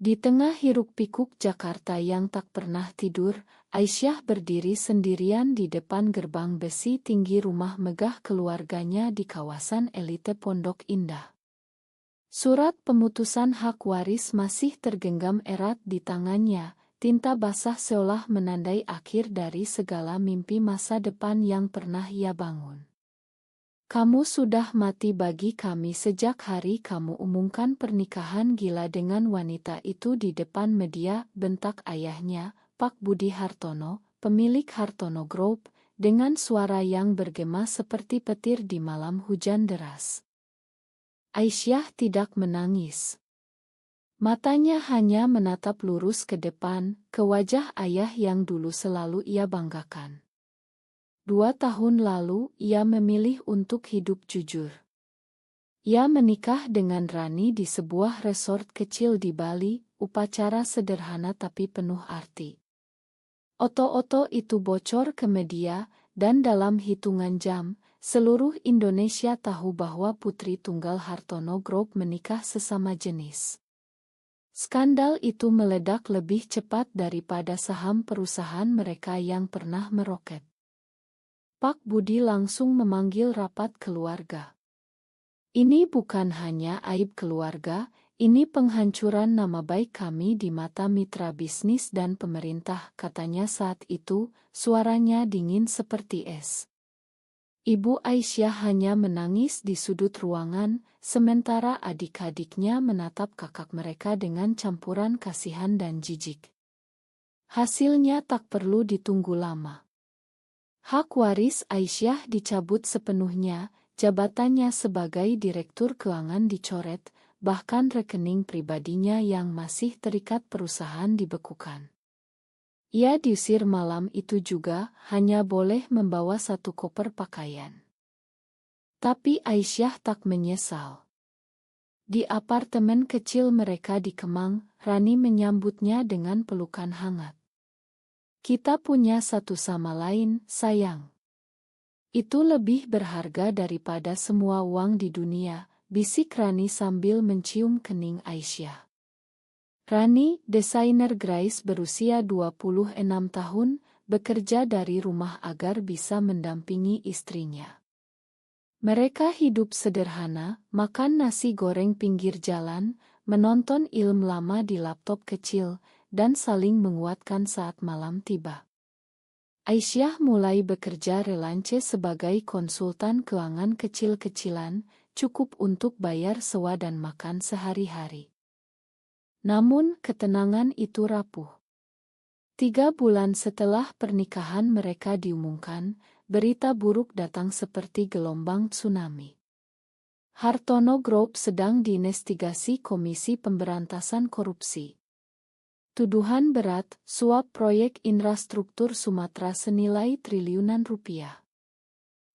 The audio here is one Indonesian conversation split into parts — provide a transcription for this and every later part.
Di tengah hiruk-pikuk Jakarta yang tak pernah tidur, Aisyah berdiri sendirian di depan gerbang besi tinggi rumah megah keluarganya di kawasan elite Pondok Indah. Surat pemutusan hak waris masih tergenggam erat di tangannya, tinta basah seolah menandai akhir dari segala mimpi masa depan yang pernah ia bangun. Kamu sudah mati bagi kami sejak hari kamu umumkan pernikahan gila dengan wanita itu di depan media, bentak ayahnya, Pak Budi Hartono, pemilik Hartono Group, dengan suara yang bergema seperti petir di malam hujan deras. Aisyah tidak menangis. Matanya hanya menatap lurus ke depan, ke wajah ayah yang dulu selalu ia banggakan. 2 tahun lalu, ia memilih untuk hidup jujur. Ia menikah dengan Rani di sebuah resort kecil di Bali, upacara sederhana tapi penuh arti. Oto-oto itu bocor ke media, dan dalam hitungan jam, seluruh Indonesia tahu bahwa putri tunggal Hartono Group menikah sesama jenis. Skandal itu meledak lebih cepat daripada saham perusahaan mereka yang pernah meroket. Pak Budi langsung memanggil rapat keluarga. Ini bukan hanya aib keluarga, ini penghancuran nama baik kami di mata mitra bisnis dan pemerintah, katanya saat itu, suaranya dingin seperti es. Ibu Aisyah hanya menangis di sudut ruangan, sementara adik-adiknya menatap kakak mereka dengan campuran kasihan dan jijik. Hasilnya tak perlu ditunggu lama. Hak waris Aisyah dicabut sepenuhnya, jabatannya sebagai direktur keuangan dicoret, bahkan rekening pribadinya yang masih terikat perusahaan dibekukan. Ia diusir malam itu juga, hanya boleh membawa 1 koper pakaian. Tapi Aisyah tak menyesal. Di apartemen kecil mereka di Kemang, Rani menyambutnya dengan pelukan hangat. Kita punya satu sama lain, sayang. Itu lebih berharga daripada semua uang di dunia, bisik Rani sambil mencium kening Aisyah. Rani, desainer Grace berusia 26 tahun, bekerja dari rumah agar bisa mendampingi istrinya. Mereka hidup sederhana, makan nasi goreng pinggir jalan, menonton film lama di laptop kecil, dan saling menguatkan saat malam tiba. Aisyah mulai bekerja relance sebagai konsultan keuangan kecil-kecilan, cukup untuk bayar sewa dan makan sehari-hari. Namun ketenangan itu rapuh. 3 bulan setelah pernikahan mereka diumumkan, berita buruk datang seperti gelombang tsunami. Hartono Group sedang diinvestigasi Komisi Pemberantasan Korupsi. Tuduhan berat, suap proyek infrastruktur Sumatera senilai triliunan rupiah.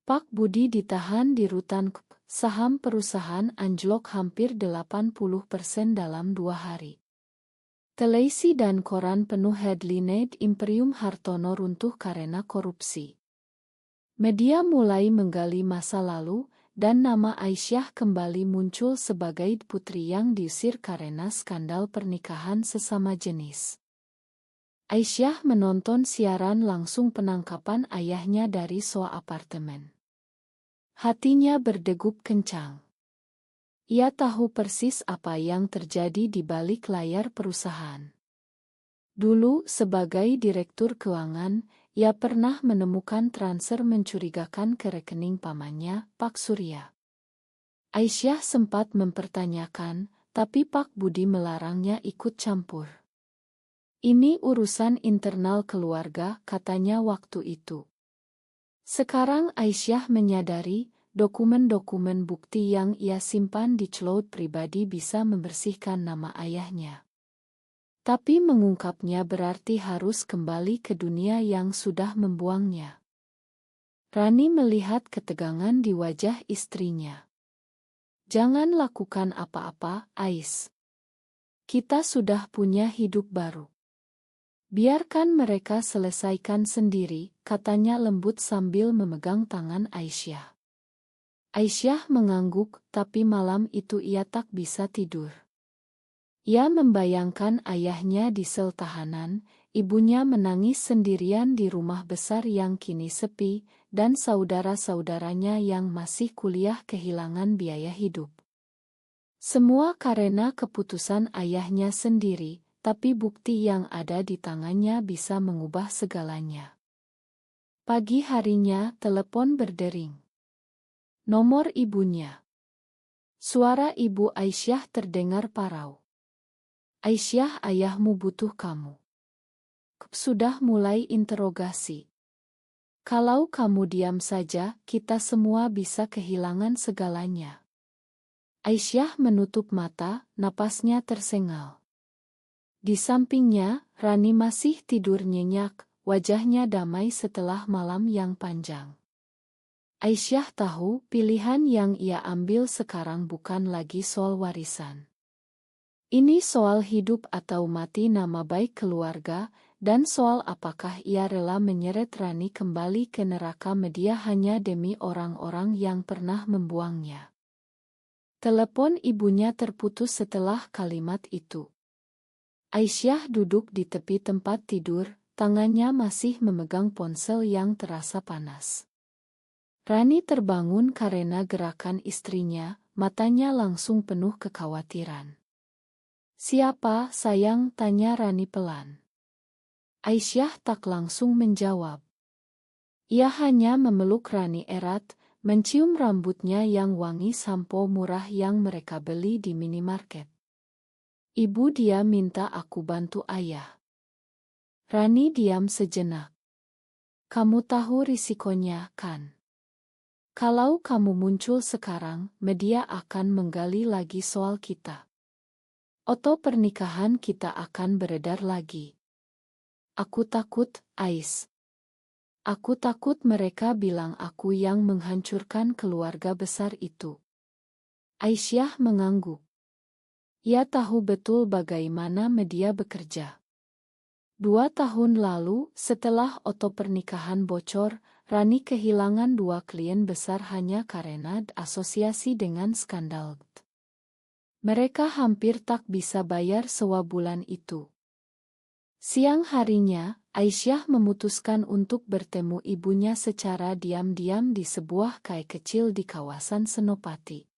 Pak Budi ditahan di rutan KP. Saham perusahaan anjlok hampir 80% dalam 2 hari. Televisi dan koran penuh headline Imperium Hartono runtuh karena korupsi. Media mulai menggali masa lalu, dan nama Aisyah kembali muncul sebagai putri yang diusir karena skandal pernikahan sesama jenis. Aisyah menonton siaran langsung penangkapan ayahnya dari sewa apartemen. Hatinya berdegup kencang. Ia tahu persis apa yang terjadi di balik layar perusahaan. Dulu, sebagai direktur keuangan, ia pernah menemukan transfer mencurigakan ke rekening pamannya, Pak Surya. Aisyah sempat mempertanyakan, tapi Pak Budi melarangnya ikut campur. Ini urusan internal keluarga, katanya waktu itu. Sekarang Aisyah menyadari, dokumen-dokumen bukti yang ia simpan di cloud pribadi bisa membersihkan nama ayahnya. Tapi mengungkapnya berarti harus kembali ke dunia yang sudah membuangnya. Rani melihat ketegangan di wajah istrinya. Jangan lakukan apa-apa, Ais. Kita sudah punya hidup baru. Biarkan mereka selesaikan sendiri, katanya lembut sambil memegang tangan Aisyah. Aisyah mengangguk, tapi malam itu ia tak bisa tidur. Ia membayangkan ayahnya di sel tahanan, ibunya menangis sendirian di rumah besar yang kini sepi, dan saudara-saudaranya yang masih kuliah kehilangan biaya hidup. Semua karena keputusan ayahnya sendiri, tapi bukti yang ada di tangannya bisa mengubah segalanya. Pagi harinya, telepon berdering. Nomor ibunya. Suara ibu Aisyah terdengar parau. Aisyah, ayahmu butuh kamu. Sudah mulai interogasi. Kalau kamu diam saja, kita semua bisa kehilangan segalanya. Aisyah menutup mata, napasnya tersengal. Di sampingnya, Rani masih tidur nyenyak, wajahnya damai setelah malam yang panjang. Aisyah tahu pilihan yang ia ambil sekarang bukan lagi soal warisan. Ini soal hidup atau mati nama baik keluarga, dan soal apakah ia rela menyeret Rani kembali ke neraka media hanya demi orang-orang yang pernah membuangnya. Telepon ibunya terputus setelah kalimat itu. Aisyah duduk di tepi tempat tidur, tangannya masih memegang ponsel yang terasa panas. Rani terbangun karena gerakan istrinya, matanya langsung penuh kekhawatiran. "Siapa, sayang?" tanya Rani pelan. Aisyah tak langsung menjawab. Ia hanya memeluk Rani erat, mencium rambutnya yang wangi sampo murah yang mereka beli di minimarket. "Ibu, dia minta aku bantu ayah." Rani diam sejenak. "Kamu tahu risikonya, kan? Kalau kamu muncul sekarang, media akan menggali lagi soal kita. Oto pernikahan kita akan beredar lagi. Aku takut, Ais. Aku takut mereka bilang aku yang menghancurkan keluarga besar itu." Aisyah mengangguk. Ia tahu betul bagaimana media bekerja. 2 tahun lalu, setelah oto pernikahan bocor, Rani kehilangan 2 klien besar hanya karena asosiasi dengan skandal. Mereka hampir tak bisa bayar sewa bulan itu. Siang harinya, Aisyah memutuskan untuk bertemu ibunya secara diam-diam di sebuah kai kecil di kawasan Senopati.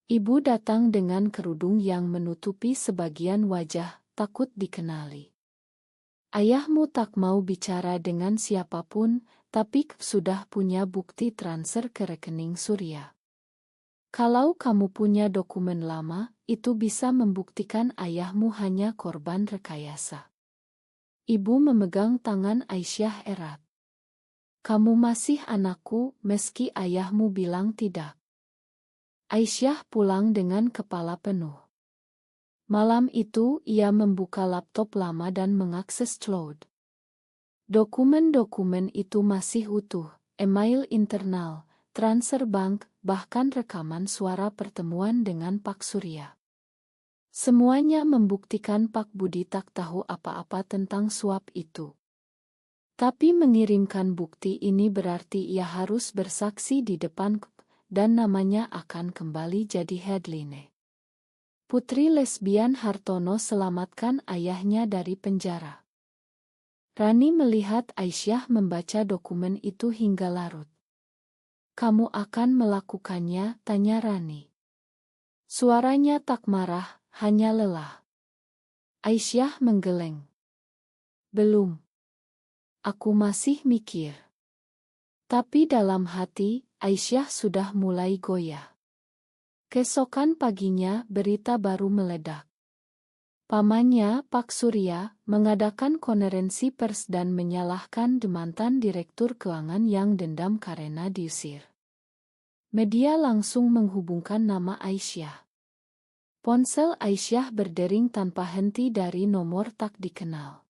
Ibu datang dengan kerudung yang menutupi sebagian wajah, takut dikenali. "Ayahmu tak mau bicara dengan siapapun, tapi sudah punya bukti transfer ke rekening Surya. Kalau kamu punya dokumen lama, itu bisa membuktikan ayahmu hanya korban rekayasa." Ibu memegang tangan Aisyah erat. "Kamu masih anakku, meski ayahmu bilang tidak." Aisyah pulang dengan kepala penuh. Malam itu, ia membuka laptop lama dan mengakses cloud. Dokumen-dokumen itu masih utuh, email internal, transfer bank, bahkan rekaman suara pertemuan dengan Pak Surya. Semuanya membuktikan Pak Budi tak tahu apa-apa tentang suap itu. Tapi mengirimkan bukti ini berarti ia harus bersaksi di depan dan namanya akan kembali jadi headline. Putri lesbian Hartono selamatkan ayahnya dari penjara. Rani melihat Aisyah membaca dokumen itu hingga larut. "Kamu akan melakukannya?" tanya Rani. Suaranya tak marah, hanya lelah. Aisyah menggeleng. "Belum. Aku masih mikir." Tapi dalam hati, Aisyah sudah mulai goyah. Keesokan paginya, berita baru meledak. Pamannya, Pak Surya, mengadakan konferensi pers dan menyalahkan mantan direktur keuangan yang dendam karena diusir. Media langsung menghubungkan nama Aisyah. Ponsel Aisyah berdering tanpa henti dari nomor tak dikenal.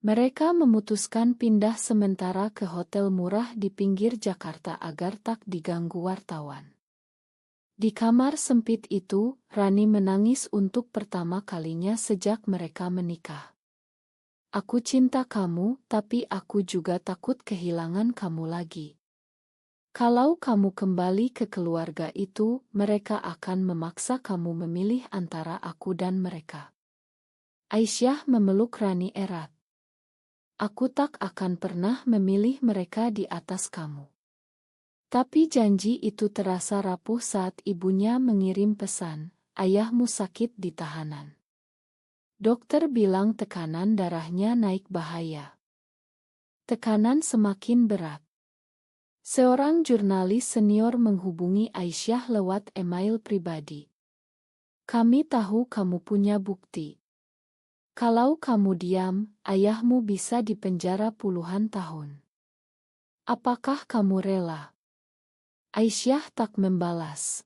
Mereka memutuskan pindah sementara ke hotel murah di pinggir Jakarta agar tak diganggu wartawan. Di kamar sempit itu, Rani menangis untuk pertama kalinya sejak mereka menikah. "Aku cinta kamu, tapi aku juga takut kehilangan kamu lagi." Kalau kamu kembali ke keluarga itu, mereka akan memaksa kamu memilih antara aku dan mereka. Aisyah memeluk Rani erat. Aku tak akan pernah memilih mereka di atas kamu. Tapi janji itu terasa rapuh saat ibunya mengirim pesan, ayahmu sakit di tahanan. Dokter bilang tekanan darahnya naik bahaya. Tekanan semakin berat. Seorang jurnalis senior menghubungi Aisyah lewat email pribadi. Kami tahu kamu punya bukti. Kalau kamu diam, ayahmu bisa dipenjara puluhan tahun. Apakah kamu rela? Aisyah tak membalas.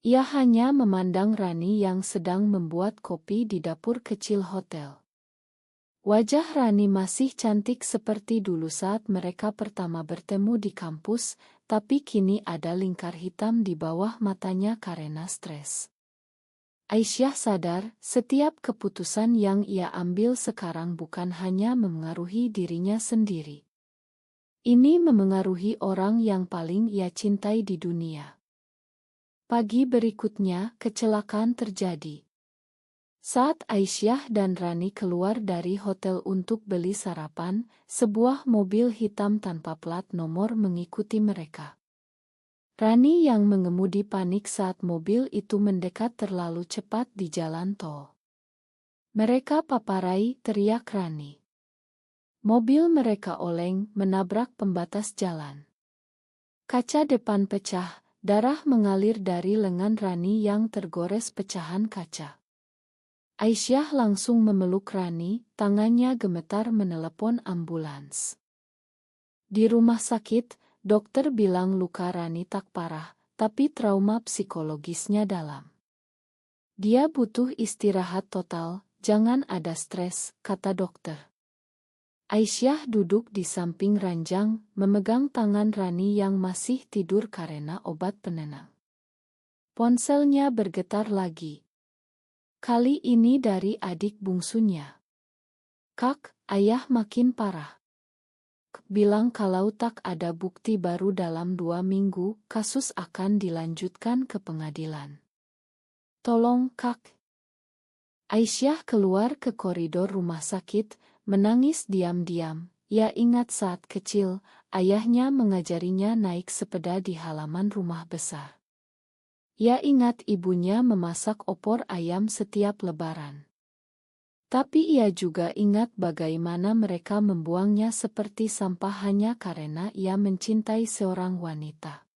Ia hanya memandang Rani yang sedang membuat kopi di dapur kecil hotel. Wajah Rani masih cantik seperti dulu saat mereka pertama bertemu di kampus, tapi kini ada lingkar hitam di bawah matanya karena stres. Aisyah sadar, setiap keputusan yang ia ambil sekarang bukan hanya memengaruhi dirinya sendiri. Ini memengaruhi orang yang paling ia cintai di dunia. Pagi berikutnya, kecelakaan terjadi. Saat Aisyah dan Rani keluar dari hotel untuk beli sarapan, sebuah mobil hitam tanpa plat nomor mengikuti mereka. Rani yang mengemudi panik saat mobil itu mendekat terlalu cepat di jalan tol. Mereka paparai, teriak Rani. Mobil mereka oleng, menabrak pembatas jalan. Kaca depan pecah, darah mengalir dari lengan Rani yang tergores pecahan kaca. Aisyah langsung memeluk Rani, tangannya gemetar menelepon ambulans. Di rumah sakit, dokter bilang luka Rani tak parah, tapi trauma psikologisnya dalam. Dia butuh istirahat total, jangan ada stres, kata dokter. Aisyah duduk di samping ranjang, memegang tangan Rani yang masih tidur karena obat penenang. Ponselnya bergetar lagi. Kali ini dari adik bungsunya. Kak, ayah makin parah. Bilang kalau tak ada bukti baru dalam 2 minggu, kasus akan dilanjutkan ke pengadilan. Tolong, Kak. Aisyah keluar ke koridor rumah sakit, menangis diam-diam. Ia ingat saat kecil, ayahnya mengajarinya naik sepeda di halaman rumah besar. Ia ingat ibunya memasak opor ayam setiap lebaran. Tapi ia juga ingat bagaimana mereka membuangnya seperti sampah hanya karena ia mencintai seorang wanita.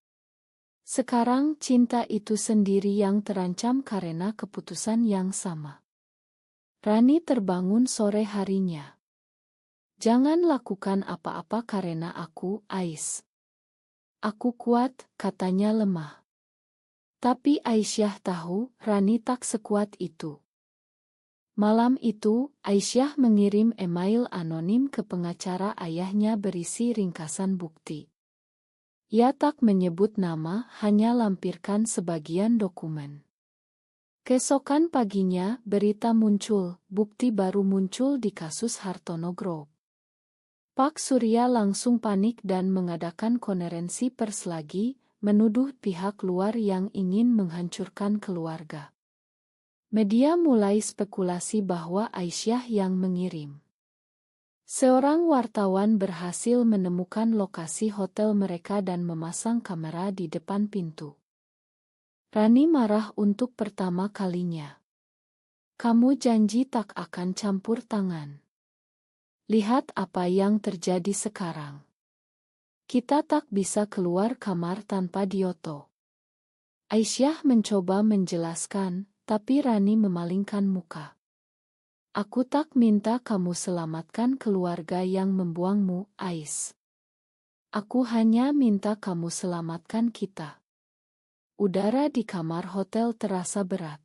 Sekarang cinta itu sendiri yang terancam karena keputusan yang sama. Rani terbangun sore harinya. Jangan lakukan apa-apa karena aku, Ais. Aku kuat, katanya lemah. Tapi Aisyah tahu, Rani tak sekuat itu. Malam itu, Aisyah mengirim email anonim ke pengacara ayahnya berisi ringkasan bukti. Ia tak menyebut nama, hanya lampirkan sebagian dokumen. Keesokan paginya, berita muncul, bukti baru muncul di kasus Hartono Group. Pak Surya langsung panik dan mengadakan konferensi pers lagi, menuduh pihak luar yang ingin menghancurkan keluarga. Media mulai spekulasi bahwa Aisyah yang mengirim. Seorang wartawan berhasil menemukan lokasi hotel mereka dan memasang kamera di depan pintu. Rani marah untuk pertama kalinya. Kamu janji tak akan campur tangan. Lihat apa yang terjadi sekarang. Kita tak bisa keluar kamar tanpa Dioto. Aisyah mencoba menjelaskan, tapi Rani memalingkan muka. Aku tak minta kamu selamatkan keluarga yang membuangmu, Ais. Aku hanya minta kamu selamatkan kita. Udara di kamar hotel terasa berat.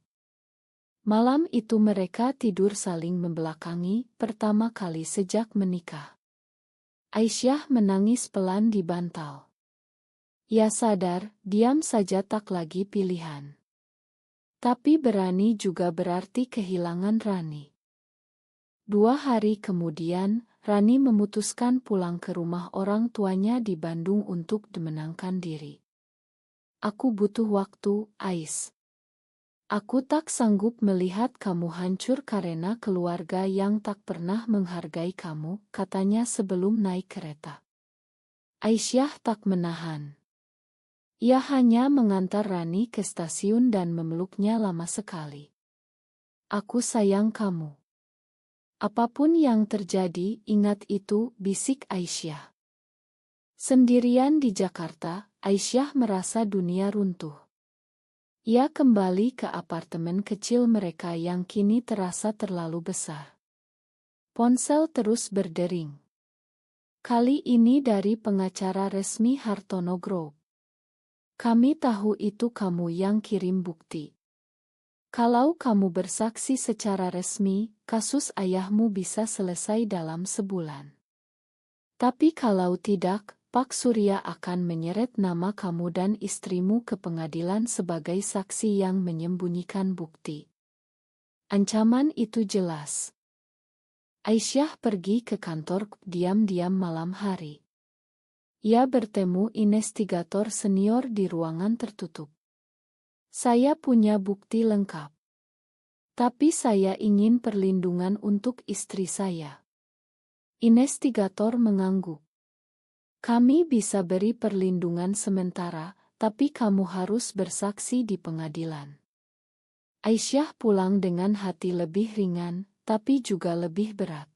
Malam itu mereka tidur saling membelakangi, pertama kali sejak menikah. Aisyah menangis pelan di bantal. Ia sadar, diam saja tak lagi pilihan. Tapi berani juga berarti kehilangan Rani. 2 hari kemudian, Rani memutuskan pulang ke rumah orang tuanya di Bandung untuk menenangkan diri. Aku butuh waktu, Ais. Aku tak sanggup melihat kamu hancur karena keluarga yang tak pernah menghargai kamu, katanya sebelum naik kereta. Aisyah tak menahan. Ia hanya mengantar Rani ke stasiun dan memeluknya lama sekali. Aku sayang kamu. Apapun yang terjadi, ingat itu, bisik Aisyah. Sendirian di Jakarta, Aisyah merasa dunia runtuh. Ia kembali ke apartemen kecil mereka yang kini terasa terlalu besar. Ponsel terus berdering. Kali ini dari pengacara resmi Hartono Group. Kami tahu itu kamu yang kirim bukti. Kalau kamu bersaksi secara resmi, kasus ayahmu bisa selesai dalam sebulan. Tapi kalau tidak, Pak Surya akan menyeret nama kamu dan istrimu ke pengadilan sebagai saksi yang menyembunyikan bukti. Ancaman itu jelas. Aisyah pergi ke kantor diam-diam malam hari. Ia bertemu investigator senior di ruangan tertutup. Saya punya bukti lengkap. Tapi saya ingin perlindungan untuk istri saya. Investigator mengangguk. Kami bisa beri perlindungan sementara, tapi kamu harus bersaksi di pengadilan. Aisyah pulang dengan hati lebih ringan, tapi juga lebih berat.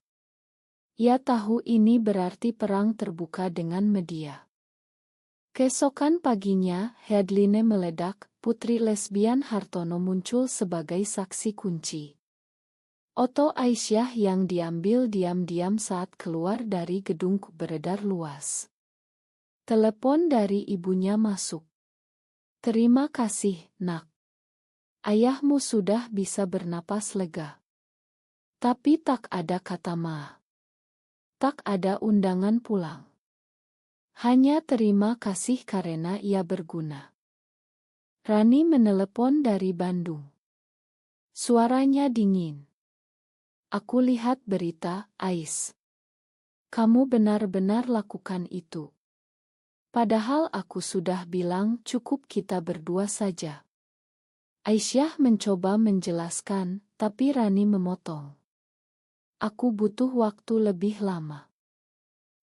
Ia tahu ini berarti perang terbuka dengan media. Keesokan paginya, headline meledak, putri lesbian Hartono muncul sebagai saksi kunci. Foto Aisyah yang diambil diam-diam saat keluar dari gedung beredar luas. Telepon dari ibunya masuk. Terima kasih, Nak. Ayahmu sudah bisa bernapas lega. Tapi tak ada kata ma. Tak ada undangan pulang. Hanya terima kasih karena ia berguna. Rani menelepon dari Bandung. Suaranya dingin. Aku lihat berita, Ais. Kamu benar-benar lakukan itu. Padahal aku sudah bilang cukup kita berdua saja. Aisyah mencoba menjelaskan, tapi Rani memotong. Aku butuh waktu lebih lama.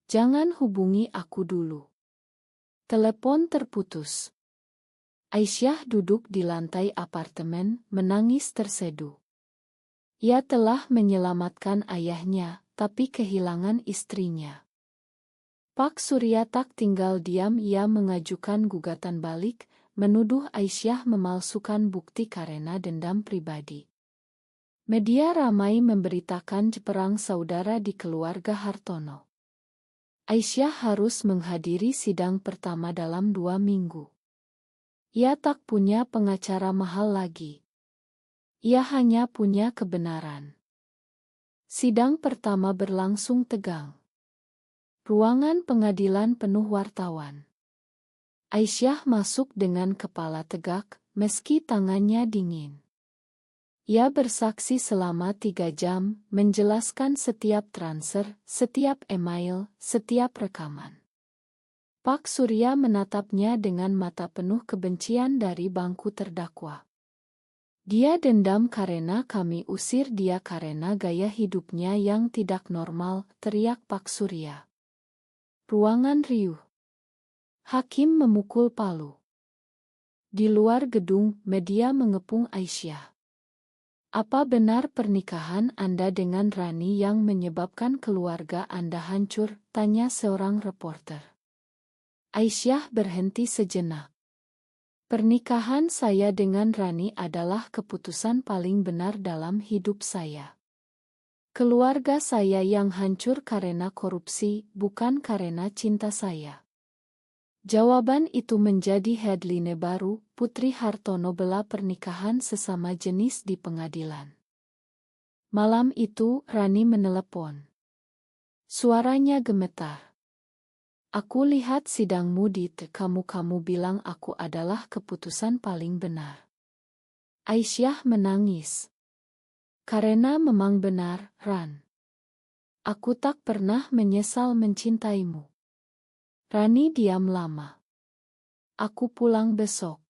Jangan hubungi aku dulu. Telepon terputus. Aisyah duduk di lantai apartemen, menangis terseduh. Ia telah menyelamatkan ayahnya, tapi kehilangan istrinya. Pak Surya tak tinggal diam, ia mengajukan gugatan balik, menuduh Aisyah memalsukan bukti karena dendam pribadi. Media ramai memberitakan perang saudara di keluarga Hartono. Aisyah harus menghadiri sidang pertama dalam 2 minggu. Ia tak punya pengacara mahal lagi. Ia hanya punya kebenaran. Sidang pertama berlangsung tegang. Ruangan pengadilan penuh wartawan. Aisyah masuk dengan kepala tegak, meski tangannya dingin. Ia bersaksi selama 3 jam, menjelaskan setiap transfer, setiap email, setiap rekaman. Pak Surya menatapnya dengan mata penuh kebencian dari bangku terdakwa. Dia dendam karena kami usir dia karena gaya hidupnya yang tidak normal, teriak Pak Surya. Ruangan riuh. Hakim memukul palu. Di luar gedung, media mengepung Aisyah. Apa benar pernikahan Anda dengan Rani yang menyebabkan keluarga Anda hancur? Tanya seorang reporter. Aisyah berhenti sejenak. Pernikahan saya dengan Rani adalah keputusan paling benar dalam hidup saya. Keluarga saya yang hancur karena korupsi, bukan karena cinta saya. Jawaban itu menjadi headline baru, Putri Hartono bela pernikahan sesama jenis di pengadilan. Malam itu, Rani menelepon. Suaranya gemetar. Aku lihat sidangmu di kamu bilang aku adalah keputusan paling benar. Aisyah menangis. Karena memang benar, Ran. Aku tak pernah menyesal mencintaimu. Rani diam lama. Aku pulang besok.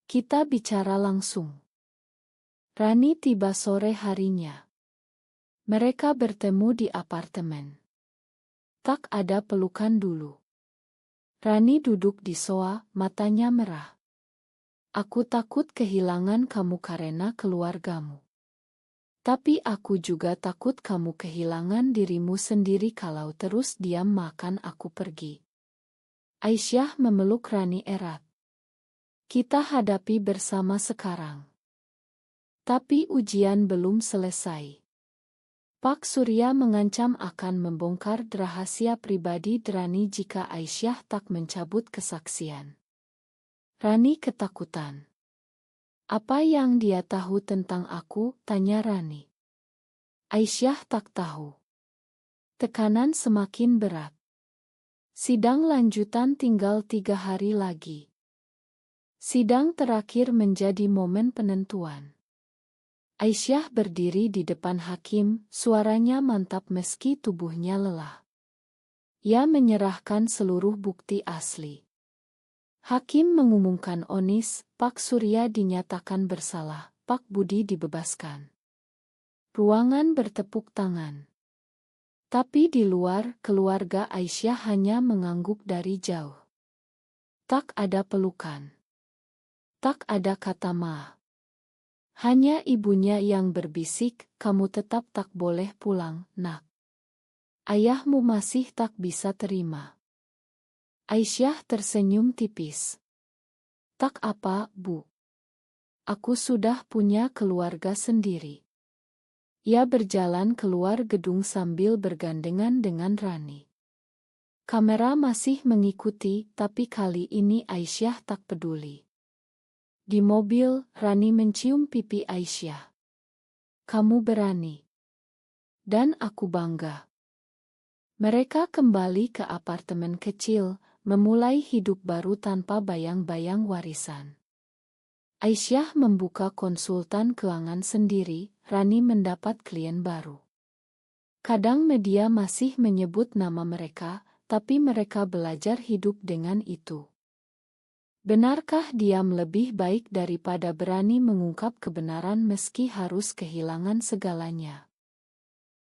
Kita bicara langsung. Rani tiba sore harinya. Mereka bertemu di apartemen. Tak ada pelukan dulu. Rani duduk di sofa, matanya merah. Aku takut kehilangan kamu karena keluargamu. Tapi aku juga takut kamu kehilangan dirimu sendiri kalau terus diam makan aku pergi. Aisyah memeluk Rani erat. Kita hadapi bersama sekarang. Tapi ujian belum selesai. Pak Surya mengancam akan membongkar rahasia pribadi Rani jika Aisyah tak mencabut kesaksian. Rani ketakutan. Apa yang dia tahu tentang aku? Tanya Rani. Aisyah tak tahu. Tekanan semakin berat. Sidang lanjutan tinggal 3 hari lagi. Sidang terakhir menjadi momen penentuan. Aisyah berdiri di depan hakim, suaranya mantap meski tubuhnya lelah. Ia menyerahkan seluruh bukti asli. Hakim mengumumkan vonis, Pak Surya dinyatakan bersalah, Pak Budi dibebaskan. Ruangan bertepuk tangan. Tapi di luar, keluarga Aisyah hanya mengangguk dari jauh. Tak ada pelukan. Tak ada kata maaf. Hanya ibunya yang berbisik, kamu tetap tak boleh pulang, nak. Ayahmu masih tak bisa terima. Aisyah tersenyum tipis. Tak apa, Bu. Aku sudah punya keluarga sendiri. Ia berjalan keluar gedung sambil bergandengan dengan Rani. Kamera masih mengikuti, tapi kali ini Aisyah tak peduli. Di mobil, Rani mencium pipi Aisyah. Kamu berani. Dan aku bangga. Mereka kembali ke apartemen kecil, memulai hidup baru tanpa bayang-bayang warisan. Aisyah membuka konsultan keuangan sendiri, Rani mendapat klien baru. Kadang media masih menyebut nama mereka, tapi mereka belajar hidup dengan itu. Benarkah diam lebih baik daripada berani mengungkap kebenaran meski harus kehilangan segalanya?